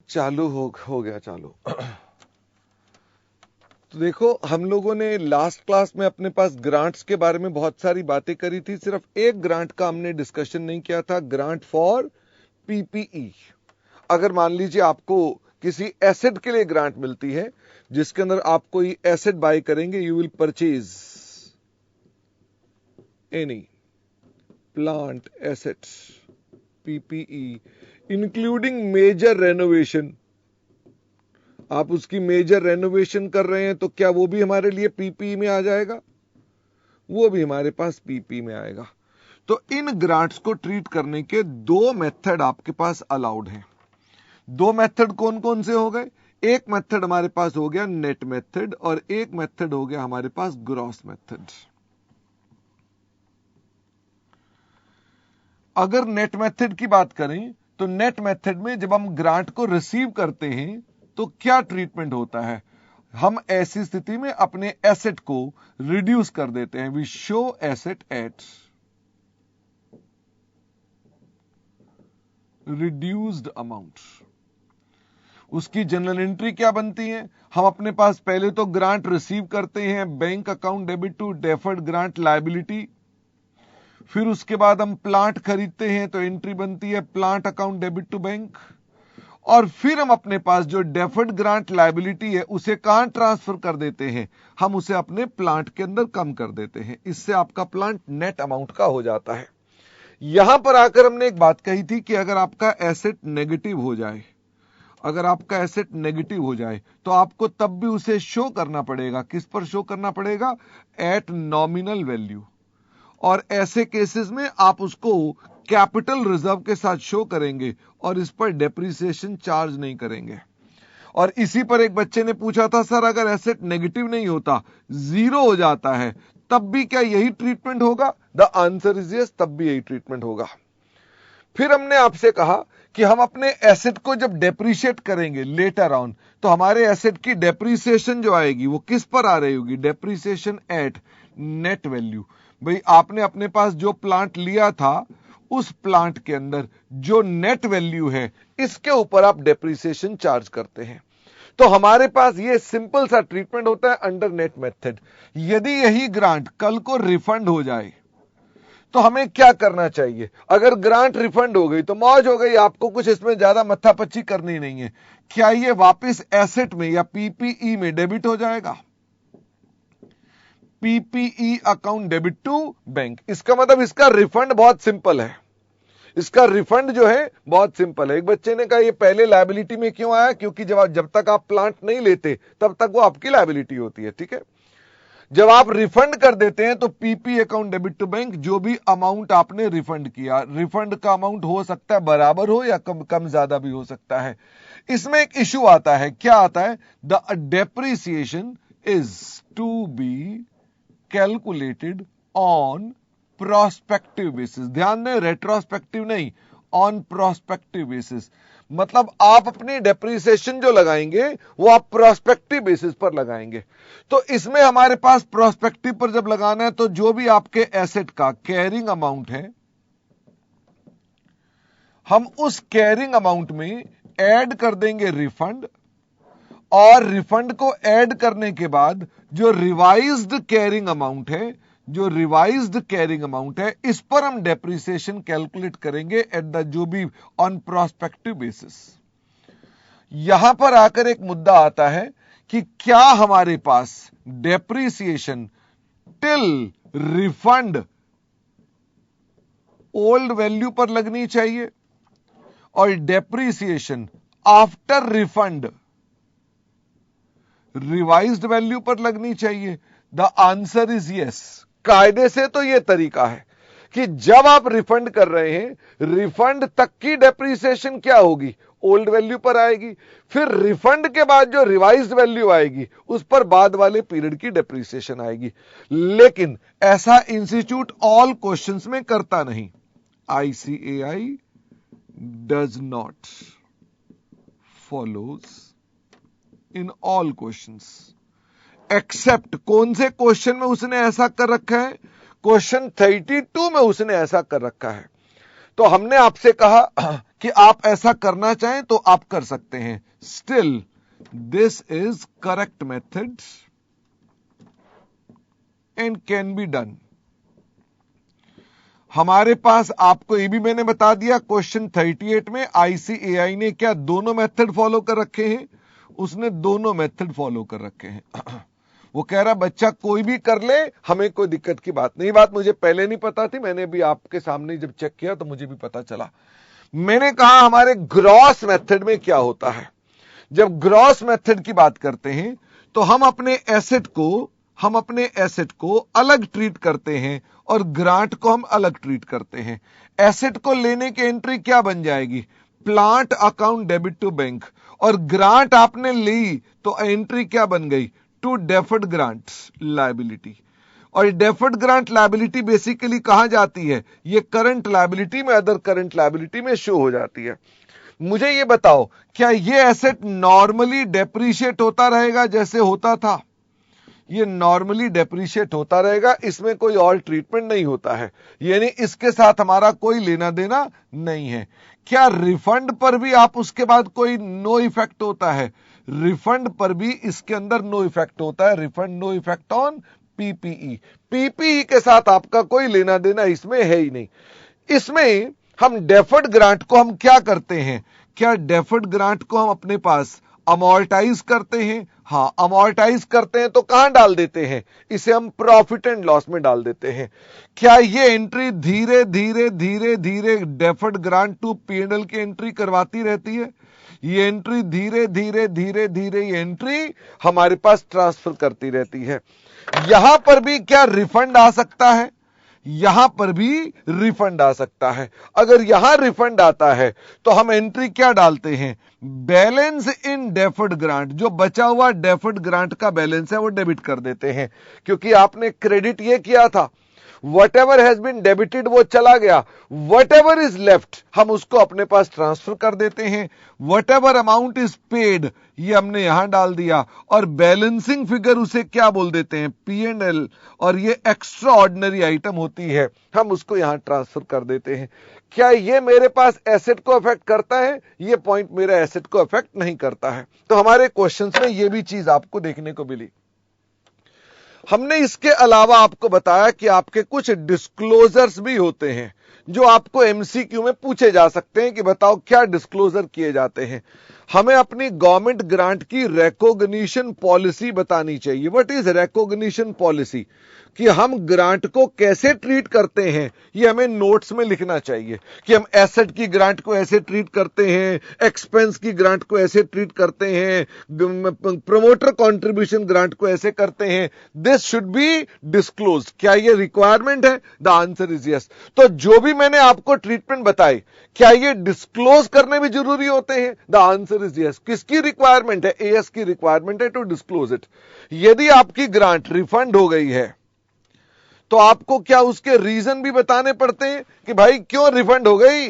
चालू हो गया चालू। तो देखो, हम लोगों ने लास्ट क्लास में अपने पास ग्रांट्स के बारे में बहुत सारी बातें करी थी, सिर्फ एक ग्रांट का हमने डिस्कशन नहीं किया था, ग्रांट फॉर पीपीई। अगर मान लीजिए आपको किसी एसेट के लिए ग्रांट मिलती है, जिसके अंदर आप कोई एसेट बाय करेंगे, you will purchase any plant assets PPE including major renovation. आप उसकी मेजर रेनोवेशन कर रहे हैं तो क्या वो भी हमारे लिए पीपी में आ जाएगा? वो भी हमारे पास पीपी में आएगा। तो इन ग्रांट्स को ट्रीट करने के दो मेथड आपके पास अलाउड हैं। दो मेथड कौन कौन से हो गए? एक मेथड हमारे पास हो गया नेट मेथड और एक मेथड हो गया हमारे पास ग्रॉस मेथड। अगर नेट मेथड की बात करें तो नेट मेथड में जब हम ग्रांट को रिसीव करते हैं तो क्या ट्रीटमेंट होता है? हम ऐसी स्थिति में अपने एसेट को रिड्यूस कर देते हैं। We show asset at reduced amount. उसकी जनरल एंट्री क्या बनती है? हम अपने पास पहले तो ग्रांट रिसीव करते हैं, bank account debit to deferred grant liability. फिर उसके बाद हम प्लांट खरीदते हैं तो एंट्री बनती है plant account debit to bank. और फिर हम अपने पास जो डेफर्ड ग्रांट लायबिलिटी है उसे कहां ट्रांसफर कर देते हैं? हम उसे अपने प्लांट के अंदर कम कर देते हैं। इससे आपका प्लांट नेट अमाउंट का हो जाता है। यहां पर आकर हमने एक बात कही थी कि अगर आपका एसेट नेगेटिव हो जाए, अगर आपका एसेट नेगेटिव हो जाए तो आपको तब भी उसे शो करना पड़ेगा। किस पर शो करना पड़ेगा? At nominal value. और ऐसे केसेस में आप उसको कैपिटल रिजर्व के साथ शो करेंगे और इस पर डेप्रिसिएशन चार्ज नहीं करेंगे। और इसी पर एक बच्चे ने पूछा था, सर अगर एसेट नेगेटिव नहीं होता, जीरो हो जाता है, तब भी क्या यही ट्रीटमेंट होगा? द आंसर इज यस, तब भी यही ट्रीटमेंट होगा। फिर हमने आपसे कहा कि हम अपने एसेट को जब डेप्रिशिएट करेंगे लेटर ऑन, तो हमारे एसेट की डेप्रिसिएशन जो आएगी वो किस पर आ रही होगी? Depreciation eight net value. भाई आपने अपने पास जो प्लांट लिया था उस प्लांट के अंदर जो नेट वैल्यू है इसके ऊपर आप डेप्रिसिएशन चार्ज करते हैं। तो हमारे पास ये सिंपल सा ट्रीटमेंट होता है अंडर नेट मेथड। यदि यही ग्रांट कल को रिफंड हो जाए तो हमें क्या करना चाहिए? अगर ग्रांट रिफंड हो गई तो मौज हो गई, आपको कुछ इसमें ज्यादा मत्थापच्ची करनी नहीं है। क्या ये वापस एसेट में या पीपीई में डेबिट हो जाएगा? PPE account debit to bank. इसका मतलब इसका रिफंड बहुत सिंपल है। इसका रिफंड जो है बहुत सिंपल है। एक बच्चे ने कहा ये पहले लायबिलिटी में क्यों आया? क्योंकि जब तक आप प्लांट नहीं लेते तब तक वो आपकी लायबिलिटी होती है। ठीक है, जब आप रिफंड कर देते हैं तो PP account debit to bank, जो भी अमाउंट आपने रिफंड किया, रिफंड का अमाउंट हो सकता है बराबर हो या कम ज्यादा भी हो सकता है। इसमें एक इश्यू आता है, क्या आता है? The depreciation is to be calculated on prospective basis. ध्यान दें, रेट्रोस्पेक्टिव नहीं, ऑन प्रोस्पेक्टिव बेसिस। मतलब आप अपनी डेप्रिसिएशन जो लगाएंगे वो आप प्रोस्पेक्टिव बेसिस पर लगाएंगे। तो इसमें हमारे पास प्रोस्पेक्टिव पर जब लगाना है तो जो भी आपके एसेट का कैरिंग अमाउंट है, हम उस कैरिंग अमाउंट में ऐड कर देंगे रिफंड, और रिफंड को ऐड करने के बाद जो रिवाइज्ड कैरिंग अमाउंट है, जो रिवाइज्ड कैरिंग अमाउंट है, इस पर हम डेप्रिसिएशन कैलकुलेट करेंगे एट द जो भी ऑन प्रोस्पेक्टिव बेसिस। यहां पर आकर एक मुद्दा आता है कि क्या हमारे पास depreciation till refund old value पर लगनी चाहिए और depreciation after refund revised value पर लगनी चाहिए? The answer is yes. कायदे से तो यह तरीका है कि जब आप रिफंड कर रहे हैं, रिफंड तक की डेप्रिसिएशन क्या होगी? ओल्ड वैल्यू पर आएगी। फिर रिफंड के बाद जो रिवाइज्ड वैल्यू आएगी उस पर बाद वाले पीरियड की डेप्रिसिएशन आएगी। लेकिन ऐसा इंस्टीट्यूट ऑल क्वेश्चंस में करता नहीं। ICAI does not follows in all questions, except कौन से क्वेश्चन में उसने ऐसा कर रखा है? क्वेश्चन 32 में उसने ऐसा कर रखा है। तो हमने आपसे कहा कि आप ऐसा करना चाहें तो आप कर सकते हैं। Still this is correct method and can be done. हमारे पास, आपको ये भी मैंने बता दिया, क्वेश्चन 38 में ICAI ने क्या दोनों मेथड फॉलो कर रखे हैं? उसने दोनों मेथड फॉलो कर रखे हैं। वो कह रहा बच्चा कोई भी कर ले, हमें कोई दिक्कत की बात नहीं। बात मुझे पहले नहीं पता थी, मैंने भी आपके सामने जब चेक किया तो मुझे भी पता चला। मैंने कहा हमारे ग्रॉस मेथड में क्या होता है। जब ग्रॉस मेथड की बात करते हैं तो हम अपने एसेट को अलग ट्रीट करते हैं और ग्रांट को हम अलग ट्रीट करते हैं। एसेट को लेने की एंट्री क्या बन जाएगी? Plant account debit to bank. और ग्रांट आपने ली तो एंट्री क्या बन गई? To deferred grant liability. और डेफर्ड ग्रांट लायबिलिटी बेसिकली कहां जाती है? ये करंट लायबिलिटी में, अदर करंट लायबिलिटी में शो हो जाती है। मुझे ये बताओ, क्या ये एसेट नॉर्मली डेप्रीशिएट होता रहेगा जैसे होता था? ये नॉर्मली डेप्रीशिएट होता रहेगा, इसमें कोई और ट्रीटमेंट नहीं होता है, यानी इसके साथ हमारा कोई लेना देना नहीं है। क्या रिफंड पर भी आप उसके बाद कोई नो इफेक्ट होता है? रिफंड पर भी इसके अंदर नो इफेक्ट होता है। Refund no effect on PPE. PPE के साथ आपका कोई लेना देना इसमें है ही नहीं। इसमें हम डेफर्ड ग्रांट को हम क्या करते हैं? क्या डेफर्ड ग्रांट को हम अपने पास अमॉर्टाइज करते हैं? हां, अमॉर्टाइज करते हैं तो कहां डाल देते हैं? इसे हम प्रॉफिट एंड लॉस में डाल देते हैं। क्या ये एंट्री धीरे धीरे धीरे धीरे डेफर्ड ग्रांट टू P&L की एंट्री करवाती रहती है? ये एंट्री धीरे धीरे धीरे धीरे ये एंट्री हमारे पास ट्रांसफर करती रहती है। यहां पर भी क्या रिफंड आ सकता है? यहां पर भी रिफंड आ सकता है। अगर यहां रिफंड आता है तो हम एंट्री क्या डालते हैं? बैलेंस इन डेफर्ड ग्रांट। जो बचा हुआ डेफर्ड ग्रांट का बैलेंस है वो डेबिट कर देते हैं, क्योंकि आपने क्रेडिट ये किया था। whatever has been debited वो चला गया, whatever is left हम उसको अपने पास ट्रांसफर कर देते हैं। whatever amount is paid ये हमने यहां डाल दिया, और बैलेंसिंग फिगर उसे क्या बोल देते हैं? P&L। और ये एक्स्ट्रा ऑर्डिनरी आइटम होती है, हम उसको यहां ट्रांसफर कर देते हैं। क्या ये मेरे पास एसेट को अफेक्ट करता है? ये पॉइंट मेरा एसेट को अफेक्ट नहीं करता है। तो हमारे क्वेश्चंस में ये भी चीज आपको देखने को मिली। हमने इसके अलावा आपको बताया कि आपके कुछ डिस्क्लोजर्स भी होते हैं जो आपको एमसीक्यू में पूछे जा सकते हैं कि बताओ क्या डिस्क्लोजर किए जाते हैं। हमें अपनी गवर्नमेंट ग्रांट की रिकॉग्निशन पॉलिसी बतानी चाहिए। What is recognition policy? कि हम ग्रांट को कैसे ट्रीट करते हैं, ये हमें नोट्स में लिखना चाहिए कि हम एसेट की ग्रांट को ऐसे ट्रीट करते हैं, एक्सपेंस की ग्रांट को ऐसे ट्रीट करते हैं, प्रमोटर कंट्रीब्यूशन ग्रांट को ऐसे करते हैं। This should be disclosed. क्या ये रिक्वायरमेंट है? The answer is yes. तो जो भी मैंने आपको ट्रीटमेंट बताई, क्या ये डिस्क्लोज करने भी जरूरी होते हैं? The answer is yes. किसकी रिक्वायरमेंट है? एएस की रिक्वायरमेंट है टू डिस्क्लोज इट। यदि आपकी ग्रांट रिफंड हो गई है तो आपको क्या उसके रीजन भी बताने पड़ते हैं कि भाई क्यों रिफंड हो गई,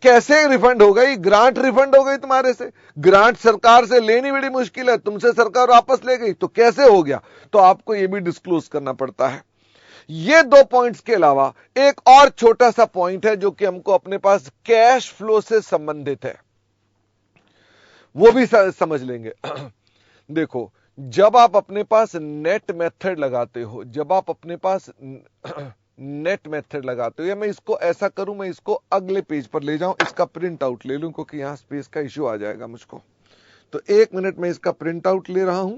कैसे रिफंड हो गई। ग्रांट रिफंड हो गई तुम्हारे से, ग्रांट सरकार से लेनी बड़ी मुश्किल है, तुमसे सरकार वापस ले गई, तो कैसे हो गया? तो आपको यह भी डिस्क्लोज करना पड़ता है। ये दो पॉइंट्स के अलावा एक और छोटा सा पॉइंट है जो कि हमको अपने पास कैश फ्लो से संबंधित है, वो भी समझ लेंगे। देखो, जब आप अपने पास नेट मेथड लगाते हो, जब आप अपने पास नेट मेथड लगाते हो, या मैं इसको ऐसा करूं, मैं इसको अगले पेज पर ले जाऊं, इसका प्रिंट आउट ले लूं क्योंकि यहां स्पेस का इश्यू आ जाएगा मुझको। तो एक मिनट में इसका प्रिंट आउट ले रहा हूं।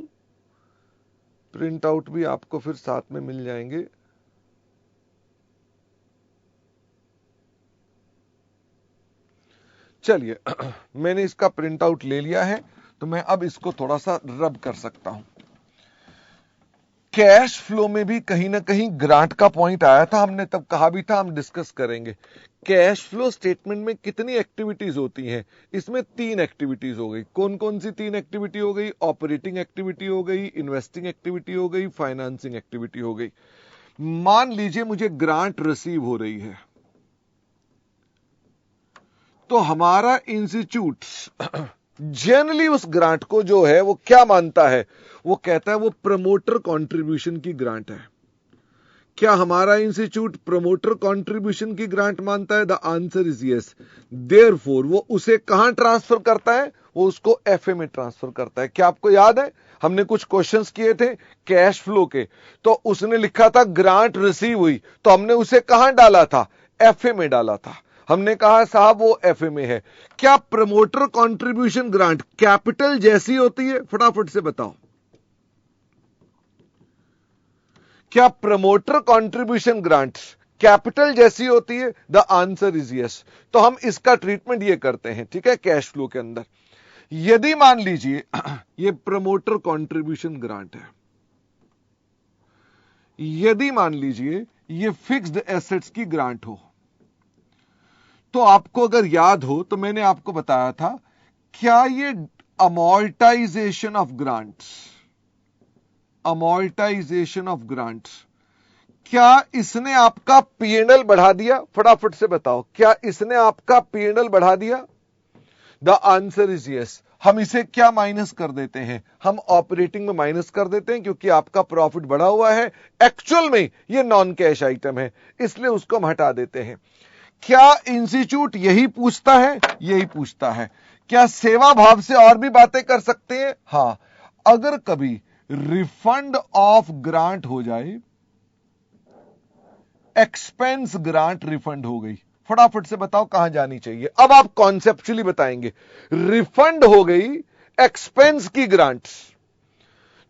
प्रिंट आउट भी आपको फिर साथ में मिल जाएंगे। चलिए, मैंने इसका प्रिंट आउट ले लिया है, तो मैं अब इसको थोड़ा सा रब कर सकता हूं। कैश फ्लो में भी कहीं ना कहीं ग्रांट का पॉइंट आया था, हमने तब कहा भी था हम डिस्कस करेंगे। कैश फ्लो स्टेटमेंट में कितनी एक्टिविटीज होती हैं? इसमें 3 एक्टिविटीज हो गई। कौन कौन सी 3 एक्टिविटी हो गई? ऑपरेटिंग एक्टिविटी हो गई, इन्वेस्टिंग एक्टिविटी हो गई, फाइनेंसिंग एक्टिविटी हो गई। मान लीजिए मुझे ग्रांट रिसीव हो रही है, तो हमारा इंस्टीट्यूट जनरली उस ग्रांट को जो है वो क्या मानता है? वो कहता है वो प्रमोटर कंट्रीब्यूशन की ग्रांट है। क्या हमारा इंस्टीट्यूट प्रमोटर कंट्रीब्यूशन की ग्रांट मानता है? The answer is yes. Therefore वो उसे कहां ट्रांसफर करता है? वो उसको एफए में ट्रांसफर करता है। क्या आपको याद है हमने कुछ क्वेश्चंस किए थे कैश फ्लो के, तो उसने लिखा था ग्रांट रिसीव हुई, तो हमने उसे कहां डाला था? एफए में डाला था। हमने कहा साहब वो एफए में है। क्या प्रमोटर कंट्रीब्यूशन ग्रांट कैपिटल जैसी होती है? फटाफट से बताओ। क्या प्रमोटर कंट्रीब्यूशन ग्रांट कैपिटल जैसी होती है? The answer is yes. तो हम इसका ट्रीटमेंट ये करते हैं, ठीक है, कैश फ्लो के अंदर। यदि मान लीजिए ये प्रमोटर कंट्रीब्यूशन ग्रांट है, यदि मान लीजिए ये फिक्स्ड एसेट्स की ग्रांट हो, तो आपको अगर याद हो तो मैंने आपको बताया था, क्या ये amortisation of grants, amortisation of grants, क्या इसने आपका पीएनएल बढ़ा दिया? फटाफट से बताओ, क्या इसने आपका पीएनएल बढ़ा दिया? The answer is yes. हम इसे क्या माइनस कर देते हैं? हम ऑपरेटिंग में माइनस कर देते हैं, क्योंकि आपका प्रॉफिट बढ़ा हुआ है। एक्चुअल में ये नॉन कैश आइटम है, इसलिए उसको हम हटा देते हैं। क्या इंस्टीट्यूट यही पूछता है? यही पूछता है। क्या सेवा भाव से और भी बातें कर सकते हैं? हां, अगर कभी रिफंड ऑफ ग्रांट हो जाए, एक्सपेंस ग्रांट रिफंड हो गई, फटाफट से बताओ कहां जानी चाहिए? अब आप कॉन्सेप्चुअली बताएंगे। रिफंड हो गई एक्सपेंस की ग्रांट,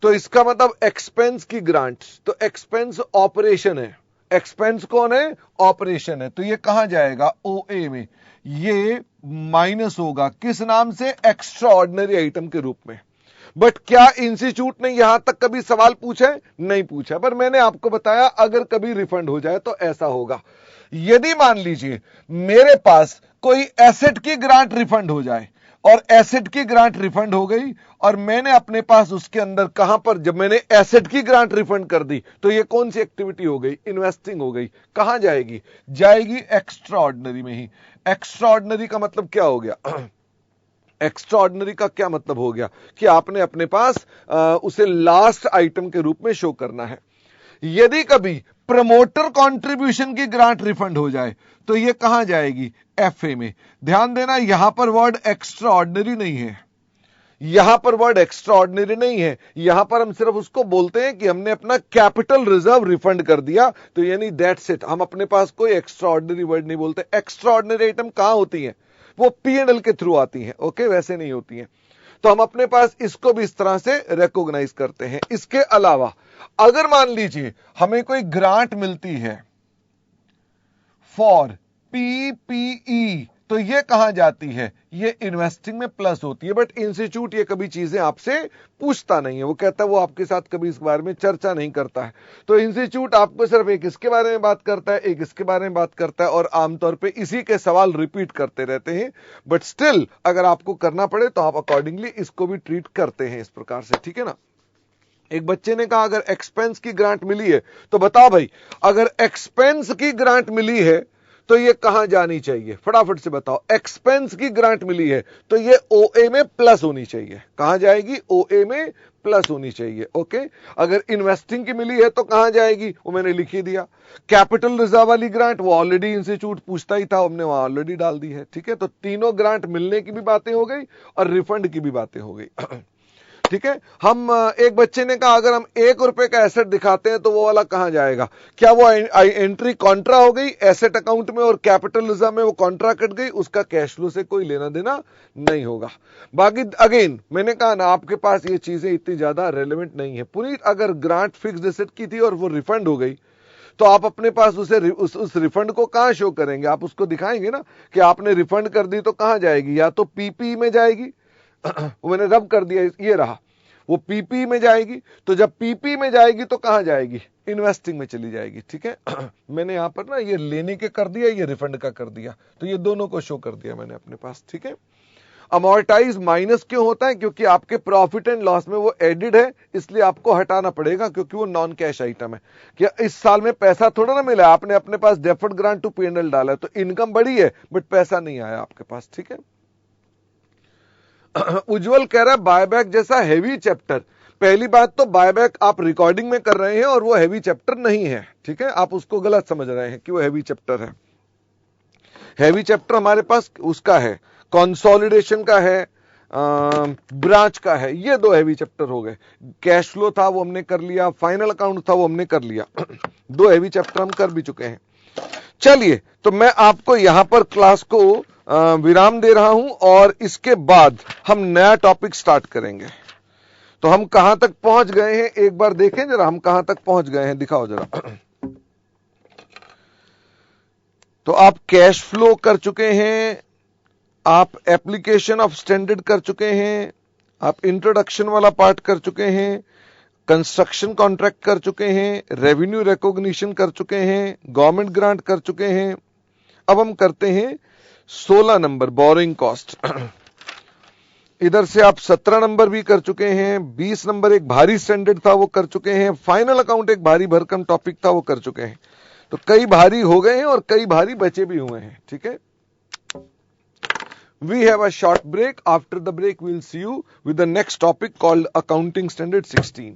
तो इसका मतलब एक्सपेंस की ग्रांट, तो एक्सपेंस ऑपरेशन है। एक्सपेंस कौन है? ऑपरेशन है। तो ये कहां जाएगा? ओए में। ये माइनस होगा किस नाम से? एक्स्ट्रा ऑर्डिनरी आइटम के रूप में। बट क्या इंस्टीट्यूट ने यहां तक कभी सवाल पूछा है? नहीं पूछा, पर मैंने आपको बताया अगर कभी रिफंड हो जाए तो ऐसा होगा। यदि मान लीजिए मेरे पास कोई एसेट की ग्रांट रिफंड हो जाए, और एसेट की ग्रांट रिफंड हो गई, और मैंने अपने पास उसके अंदर कहां पर, जब मैंने एसेट की ग्रांट रिफंड कर दी, तो ये कौन सी एक्टिविटी हो गई? इन्वेस्टिंग हो गई। कहां जाएगी? जाएगी एक्स्ट्रा ऑर्डिनरी में ही। एक्स्ट्रा ऑर्डिनरी का मतलब क्या हो गया? एक्स्ट्रा ऑर्डिनरी का क्या मतलब हो गया कि आपने अपने पास उसे लास्ट आइटम के रूप में शो करना है। यदि कभी प्रमोटर कंट्रीब्यूशन की ग्रांट रिफंड हो जाए, तो ये कहां जाएगी? एफए में। ध्यान देना, यहां पर वर्ड एक्स्ट्रा ऑर्डिनरी नहीं है, यहां पर वर्ड एक्स्ट्रा ऑर्डिनरी नहीं है। यहां पर हम सिर्फ उसको बोलते हैं कि हमने अपना कैपिटल रिजर्व रिफंड कर दिया, तो यानी दैट्स इट। हम अपने पास कोई एक्स्ट्रा ऑर्डिनरी वर्ड नहीं बोलते। एक्स्ट्रा ऑर्डिनरी आइटम कहां होती है? वो पीएनएल के थ्रू आती हैं, ओके, वैसे नहीं होती हैं। तो हम अपने पास इसको भी इस तरह से रिकॉग्नाइज करते हैं। इसके अलावा अगर मान लीजिए हमें कोई ग्रांट मिलती है फॉर पीपीई, तो ये कहां जाती है? ये इन्वेस्टिंग में प्लस होती है। बट इंस्टीट्यूट ये कभी चीजें आपसे पूछता नहीं है, वो कहता है वो आपके साथ कभी इस बारे में चर्चा नहीं करता है। तो इंस्टीट्यूट आपको सिर्फ एक इसके बारे में बात करता है, एक इसके बारे में बात करता है, और आमतौर पे इसी के सवाल रिपीट करते रहते हैं। बट स्टिल अगर आपको करना पड़े तो आप अकॉर्डिंगली इसको भी ट्रीट करते हैं इस प्रकार से, ठीक है ना। एक बच्चे ने कहा अगर एक्सपेंस की ग्रांट मिली है, तो बताओ भाई, अगर एक्सपेंस की ग्रांट मिली है तो ये कहां जानी चाहिए? फटाफट से बताओ। एक्सपेंस की ग्रांट मिली है तो ये ओए में प्लस होनी चाहिए। कहां जाएगी? ओए में प्लस होनी चाहिए, ओके। अगर इन्वेस्टिंग की मिली है तो कहां जाएगी? वो मैंने लिख ही दिया। कैपिटल रिजर्व वाली ग्रांट वो ऑलरेडी इंस्टीट्यूट पूछता ही था, हमने वहां ऑलरेडी डाल दी है, ठीक है। तो तीनों ग्रांट मिलने की भी बातें हो गई और रिफंड की भी बातें हो गई। ठीक है। हम एक बच्चे ने कहा अगर हम ₹1 का एसेट दिखाते हैं तो वो वाला कहां जाएगा? क्या वो एंट्री कॉन्ट्रा हो गई एसेट अकाउंट में और कैपिटल रिजर्व में वो कॉन्ट्रा कट गई, उसका कैश फ्लो से कोई लेना देना नहीं होगा। बाकी अगेन मैंने कहा ना, आपके पास ये चीजें इतनी ज्यादा रेलेवेंट नहीं है। पूरी अगर ग्रांट फिक्स्ड एसेट की थी और वो रिफंड हो गई, तो आप अपने पास उस रिफंड को कहां शो करेंगे? आप उसको दिखाएंगे ना कि आपने रिफंड कर दी, तो कहां जाएगी? या तो पीपी में जाएगी, वो मैंने रब कर दिया, ये रहा, वो पीपी में जाएगी। तो जब पीपी में जाएगी तो कहां जाएगी? इन्वेस्टिंग में चली जाएगी, ठीक है। मैंने यहां पर ना ये लेने के कर दिया, ये रिफंड का कर दिया, तो ये दोनों को शो कर दिया मैंने अपने पास, ठीक है। अमॉर्टाइज माइनस क्यों होता है? क्योंकि आपके प्रॉफिट एंड लॉस में वो एडिड है, इसलिए आपको हटाना पड़ेगा, क्योंकि वो नॉन कैश आइटम है। क्या इस साल में पैसा थोड़ा ना मिला, आपने अपने पास डेफर्ड ग्रांट टू पीएनएल डाला है, तो इनकम बढ़ी है बट पैसा नहीं आया आपके पास, ठीक है। उज्जवल कह रहा है बायबैक जैसा हेवी चैप्टर, पहली बात तो बायबैक आप रिकॉर्डिंग में कर रहे हैं और वो हैवी चैप्टर नहीं है, ठीक है, आप उसको गलत समझ रहे हैं कि वो हैवी चैप्टर है। हैवी चैप्टर हमारे पास उसका है, कंसोलिडेशन का है, ब्रांच का है, ये दो हैवी चैप्टर हो गए। कैश फ्लो था वो हमने कर लिया, फाइनल अकाउंट था वो हमने कर लिया। दो हैवी चैप्टर हम कर भी चुके हैं। चलिए, तो मैं आपको यहां पर क्लास को विराम दे रहा हूं और इसके बाद हम नया टॉपिक स्टार्ट करेंगे। तो हम कहां तक पहुंच गए हैं एक बार देखें जरा, हम कहां तक पहुंच गए हैं, दिखाओ जरा। तो आप कैश फ्लो कर चुके हैं, आप एप्लीकेशन ऑफ स्टैंडर्ड कर चुके हैं, आप इंट्रोडक्शन वाला पार्ट कर चुके हैं, कंस्ट्रक्शन कॉन्ट्रैक्ट कर चुके हैं, रेवेन्यू रिकॉग्निशन कर चुके हैं, गवर्नमेंट ग्रांट कर चुके हैं। अब हम करते हैं 16 नंबर बोरिंग कॉस्ट। इधर से आप 17 नंबर भी कर चुके हैं, 20 नंबर एक भारी स्टैंडर्ड था वो कर चुके हैं, फाइनल अकाउंट एक भारी भरकम टॉपिक था वो कर चुके हैं। तो कई भारी हो गए हैं और कई भारी बचे भी हुए हैं, ठीक है। We have a short break. After the break, we'll see you with the next topic called Accounting Standard 16.